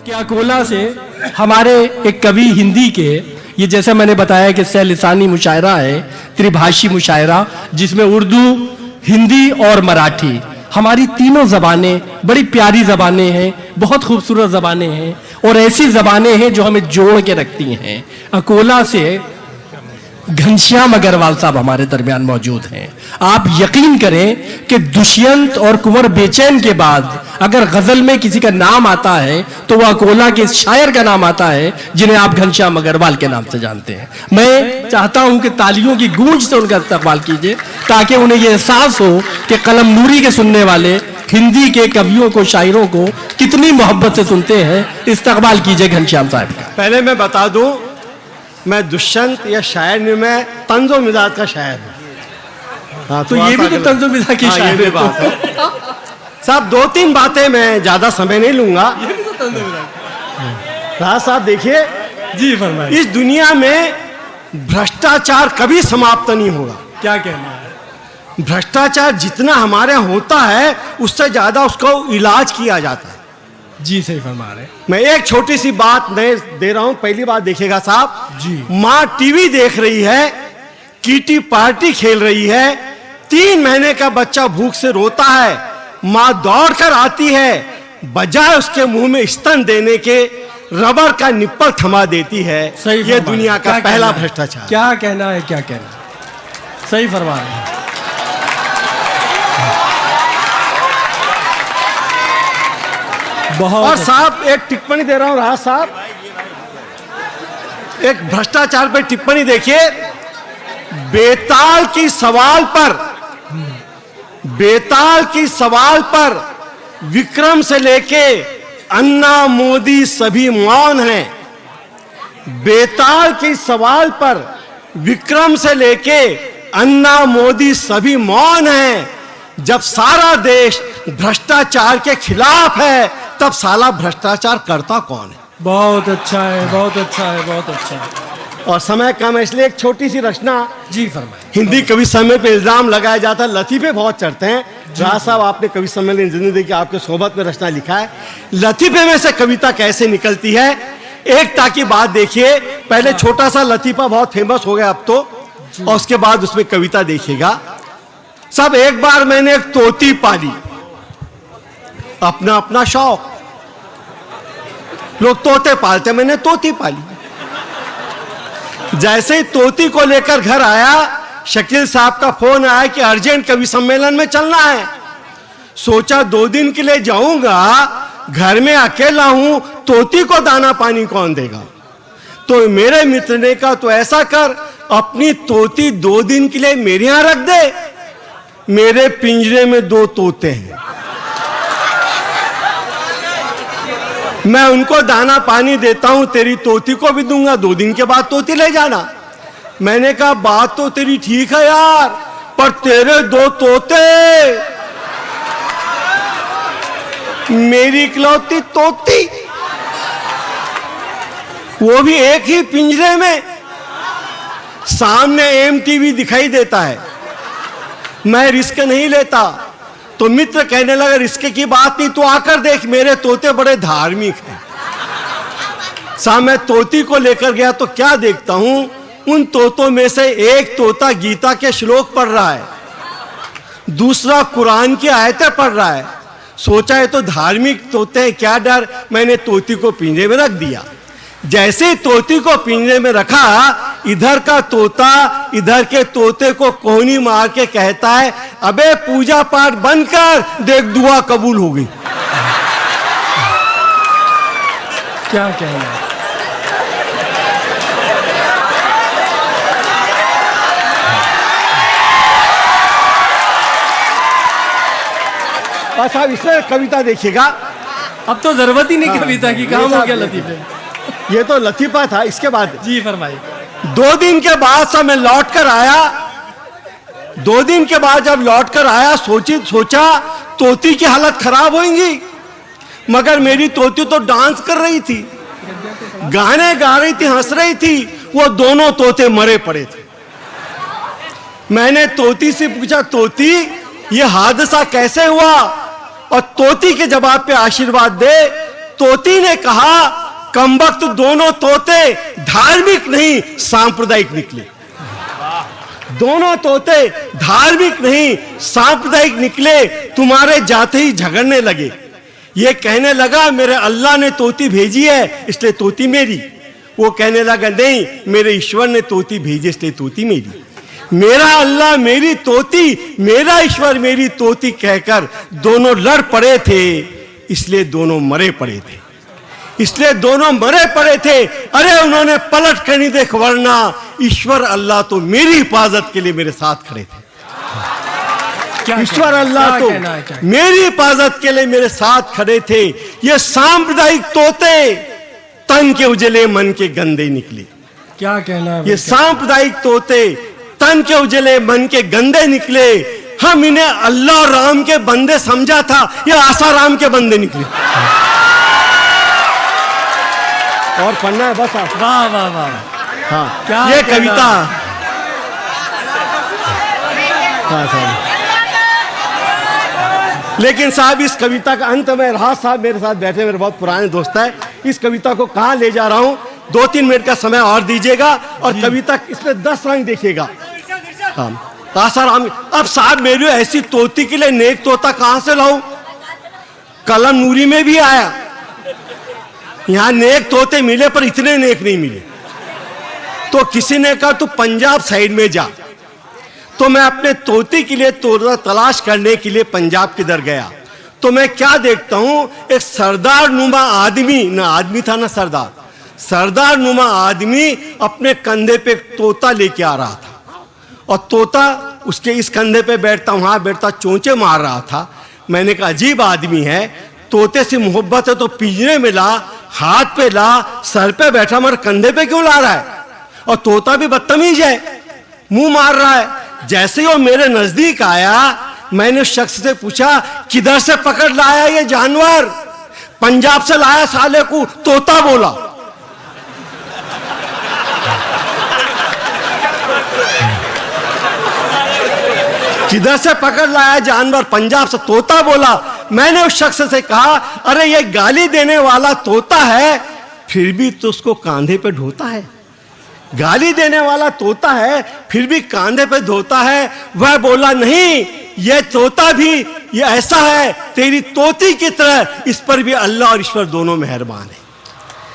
कि अकोला से हमारे एक कवि हिंदी के, ये जैसे मैंने बताया कि सह-लिसानी मुशायरा है, त्रिभाषी मुशायरा, जिसमें उर्दू, हिंदी और मराठी, हमारी तीनों ज़बानें बड़ी प्यारी ज़बानें हैं, बहुत खूबसूरत ज़बानें हैं और ऐसी ज़बानें हैं जो हमें जोड़ के रखती हैं। अकोला से घनश्याम अग्रवाल साहब हमारे दरमियान मौजूद हैं। आप यकीन करें कि दुष्यंत और कुंवर बेचैन के बाद अगर गजल में किसी का नाम आता है तो वह अकोला के शायर का नाम आता है, जिन्हें आप घनश्याम अग्रवाल के नाम से जानते हैं। मैं चाहता हूं कि तालियों की गूंज से उनका इस्तकबाल कीजिए ताकि उन्हें यह एहसास हो कि कलम नूरी के सुनने वाले हिंदी के कवियों को, शायरों को कितनी मोहब्बत से सुनते हैं। इस्तकबाल कीजिए घनश्याम साहब का। पहले मैं बता दूं, मैं दुष्यंत या शायर नहीं, मैं तंजो मिजाज का शायर हूँ। हाँ, तो ये भी तो तंजो मिजाज की शायर है बात है। साहब 2-3 बातें, मैं ज्यादा समय नहीं लूंगा। राज साहब देखिए जी, फरमाइए। इस दुनिया में भ्रष्टाचार कभी समाप्त नहीं होगा। क्या कहना है? भ्रष्टाचार जितना हमारे यहाँ होता है उससे ज्यादा उसका इलाज किया जाता है। जी सही फरमा रहे। मैं एक छोटी सी बात नहीं दे रहा हूं, पहली बात देखिएगा साहब जी। माँ टीवी देख रही है, कीटी पार्टी खेल रही है, 3 महीने का बच्चा भूख से रोता है, माँ दौड़कर आती है, बजाय उसके मुंह में स्तन देने के रबर का निप्पल थमा देती है। ये दुनिया का पहला भ्रष्टाचार। क्या कहना है, क्या कहना है? सही फरमा रहे हैं। और साहब एक टिप्पणी दे रहा हूं राज साहब, एक भ्रष्टाचार पे टिप्पणी देखिए। बेताल की सवाल पर विक्रम से लेके अन्ना मोदी सभी मौन हैं। बेताल की सवाल पर विक्रम से लेके अन्ना मोदी सभी मौन हैं। जब सारा देश भ्रष्टाचार के खिलाफ है तब साला भ्रष्टाचार करता कौन है? बहुत अच्छा है, बहुत अच्छा है, बहुत अच्छा है। और समय कम है इसलिए एक छोटी सी रचना। जी फरमाइए। हिंदी कवि सम्मेलन पे इल्जाम लगाया जाता है, लतीफे बहुत चढ़ते हैं। राज साहब आपने कवि सम्मेलन जिंदगी की आपके सोबत में रचना लिखा है, लतीफे में से कविता कैसे निकलती है। एक ताकि बात देखिए, पहले छोटा सा लतीफा बहुत फेमस हो गया अब तो, और उसके बाद उसमें कविता देखिएगा। सब एक बार मैंने एक तोती पाली, अपना अपना शौक, लोग तोते पालते, मैंने तोती पाली। जैसे ही तोती को लेकर घर आया, शकील साहब का फोन आया कि अर्जेंट कवि सम्मेलन में चलना है। सोचा 2 दिन के लिए जाऊंगा, घर में अकेला हूं, तोती को दाना पानी कौन देगा। तो मेरे मित्र ने कहा तो ऐसा कर, अपनी तोती 2 दिन के लिए मेरे यहां रख दे, मेरे पिंजरे में 2 तोते हैं, मैं उनको दाना पानी देता हूं, तेरी तोती को भी दूंगा, 2 दिन के बाद तोती ले जाना। मैंने कहा बात तो तेरी ठीक है यार, पर तेरे 2 तोते, मेरी इकलौती तोती, वो भी एक ही पिंजरे में, सामने एमटीवी दिखाई देता है, मैं रिस्क नहीं लेता। तो मित्र कहने लगा रिस्क की बात नहीं, तो आकर देख, मेरे तोते बड़े धार्मिक हैं। साहब मैं तोती को लेकर गया तो क्या देखता हूं, उन तोतों में से एक तोता गीता के श्लोक पढ़ रहा है, दूसरा कुरान की आयतें पढ़ रहा है। सोचा है तो धार्मिक तोते हैं, क्या डर, मैंने तोती को पिंजरे में रख दिया। जैसे तोती को पिंजरे में रखा, इधर का तोता इधर के तोते को कोहनी मार के कहता है, अबे पूजा पाठ बंद कर, देख दुआ कबूल हो गई। क्या कहना है? और साहब इसमें कविता देखिएगा। अब तो जरूरत ही नहीं कविता की, काम हो गया लतीफे। ये तो लतीफा था, इसके बाद जी फरमाइए। 2 दिन के बाद सब मैं लौट कर आया, 2 दिन के बाद जब लौट कर आया, सोचा तोती की हालत खराब होगी, मगर मेरी तोती तो डांस कर रही थी, गाने गा रही थी, हंस रही थी, वो दोनों तोते मरे पड़े थे। मैंने तोती से पूछा, तोती ये हादसा कैसे हुआ? और तोती के जवाब पे आशीर्वाद दे, तोती ने कहा, कमबख्त दोनों तोते धार्मिक नहीं सांप्रदायिक निकले। दोनों तोते धार्मिक नहीं सांप्रदायिक निकले, तुम्हारे जाते ही झगड़ने लगे। ये कहने लगा मेरे अल्लाह ने तोती भेजी है इसलिए तोती मेरी। वो कहने लगा नहीं, मेरे ईश्वर ने तोती भेजी इसलिए तोती मेरी। मेरा अल्लाह मेरी तोती, मेरा ईश्वर मेरी तोती कहकर दोनों लड़ पड़े थे, इसलिए दोनों मरे पड़े थे। इसलिए दोनों मरे पड़े थे। अरे उन्होंने पलट कर नहीं देख, वरना ईश्वर अल्लाह तो मेरी हिफाजत के लिए मेरे साथ खड़े थे। ईश्वर अल्लाह तो मेरी हिफाजत के लिए मेरे साथ खड़े थे। ये सांप्रदायिक तोते तन के उजले मन के गंदे निकले। क्या कहना है? ये सांप्रदायिक तोते तन के उजले मन के गंदे निकले। हम इन्हें अल्लाह राम के बंदे समझा था, ये आसाराम के बंदे निकले। और पढ़ना है बस आप। वाह वाह वाह। हाँ क्या ये कहना? कविता। हाँ साहब, लेकिन साहब इस कविता का अंत में राज साहब मेरे साथ बैठे, मेरे बहुत पुराने दोस्त है। इस कविता को कहाँ ले जा रहा हूँ, 2-3 मिनट का समय और दीजिएगा और कविता इसमें 10 रंग देखिएगा। हाँ आसाराम। अब साहब मेरी ऐसी तोती के लिए नेक तोता कहां से लाऊं? कलम नूरी में भी आया, यहां नेक तोते मिले पर इतने नेक नहीं मिले। तो किसी ने कहा तू पंजाब साइड में जा। तो मैं अपने तोती के लिए तोता तलाश करने के लिए पंजाब किधर गया। तो मैं क्या देखता हूं, एक सरदार नुमा आदमी, ना आदमी था ना सरदार, सरदार नुमा आदमी अपने कंधे पे तोता लेके आ रहा था और तोता उसके इस कंधे पे बैठता, वहां बैठता, चोंचे मार रहा था। मैंने कहा अजीब आदमी है, तोते से मोहब्बत है तो पिंजरे में ला, हाथ पे ला, सर पे बैठा, मगर कंधे पे क्यों ला रहा है? और तोता भी बदतमीज है, मुंह मार रहा है। जैसे ही वो मेरे नजदीक आया, मैंने उस शख्स से पूछा किधर से पकड़ लाया ये जानवर? पंजाब से लाया साले को, तोता बोला। किधर से पकड़ लाया जानवर? पंजाब से, तोता बोला। मैंने उस शख्स से कहा अरे ये गाली देने वाला तोता है, फिर भी तो उसको कांधे पे ढोता है। गाली देने वाला तोता है फिर भी कांधे पे धोता है। वह बोला नहीं, ये तोता भी ये ऐसा है तेरी तोती की तरह, इस पर भी अल्लाह और ईश्वर दोनों मेहरबान है।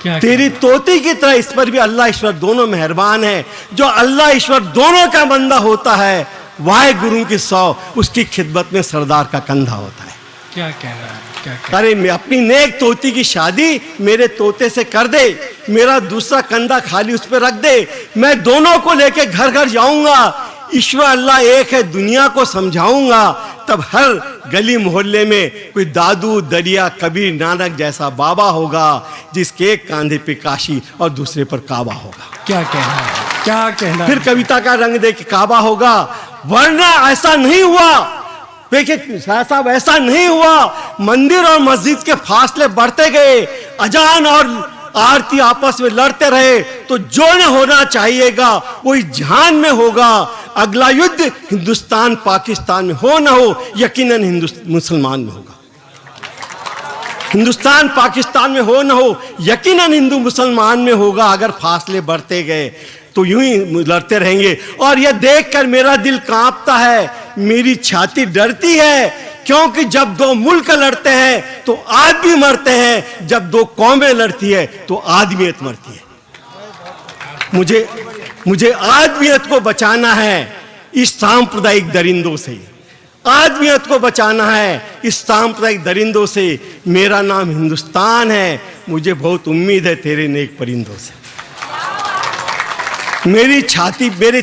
क्या तेरी तोती की तरह इस पर भी अल्लाह ईश्वर दोनों मेहरबान है। जो अल्लाह ईश्वर दोनों का बंदा होता है, वाहे गुरु की 100, उसकी खिदमत में सरदार का कंधा होता है। क्या कहना है? क्या कहना? अरे मैं अपनी नेक तोती की शादी मेरे तोते से कर दे, मेरा दूसरा कंधा खाली उस पर रख दे, मैं दोनों को लेके घर घर जाऊंगा, ईश्वर अल्लाह एक है दुनिया को समझाऊंगा। तब हर गली मोहल्ले में कोई दादू, दरिया, कबीर, नानक जैसा बाबा होगा, जिसके एक कांधे पे काशी और दूसरे पर काबा होगा। क्या कहना है? क्या कहना? फिर कविता का रंग दे के काबा होगा, वरना ऐसा नहीं हुआ। देखिए साहब, ऐसा नहीं हुआ। मंदिर और मस्जिद के फासले बढ़ते गए, अजान और आरती आपस में लड़ते रहे, तो जो न होना चाहिएगा वही जहान में होगा। अगला युद्ध हिंदुस्तान पाकिस्तान में हो न हो, यकीनन मुसलमान में होगा। हिंदुस्तान पाकिस्तान में हो न हो, यकीनन हिंदू मुसलमान में होगा। अगर फासले बढ़ते गए तो यूं ही लड़ते रहेंगे। और यह देखकर मेरा दिल कांपता है, मेरी छाती डरती है, क्योंकि जब दो मुल्क लड़ते हैं तो आदमी मरते हैं, जब दो कौमें लड़ती है तो आदमियत मरती है। मुझे आदमियत को बचाना है इस सांप्रदायिक दरिंदों से, आदमियत को बचाना है इस सांप्रदायिक दरिंदों से। मेरा नाम हिंदुस्तान है, मुझे बहुत उम्मीद है तेरे नेक परिंदों से। मेरी छाती मेरे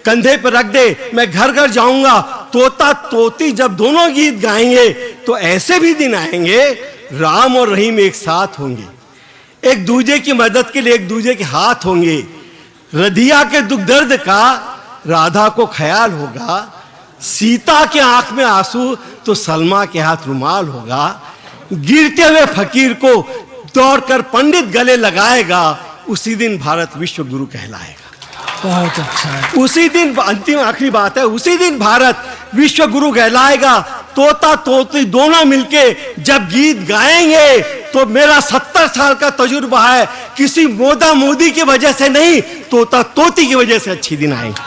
कंधे पर रख दे, मैं घर घर जाऊंगा। तोता तोती जब दोनों गीत गाएंगे तो ऐसे भी दिन आएंगे, राम और रहीम एक साथ होंगे, एक दूसरे की मदद के लिए एक दूसरे के हाथ होंगे। रधिया के दुख दर्द का राधा को ख्याल होगा, सीता के आंख में आंसू तो सलमा के हाथ रुमाल होगा। गिरते हुए फकीर को दौड़कर पंडित गले लगाएगा, उसी दिन भारत विश्व गुरु कहलाएगा। बहुत अच्छा है। उसी दिन, अंतिम आखिरी बात है, उसी दिन भारत विश्व गुरु कहलाएगा। तोता तोती दोनों मिलके जब गीत गाएंगे तो मेरा 70 साल का तजुर्बा है, किसी मोदी की वजह से नहीं, तोता तोती की वजह से अच्छी दिन आएंगे।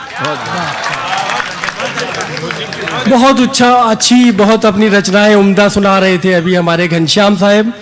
बहुत अच्छी बहुत अपनी रचनाएं उम्दा सुना रहे थे अभी हमारे घनश्याम साहब।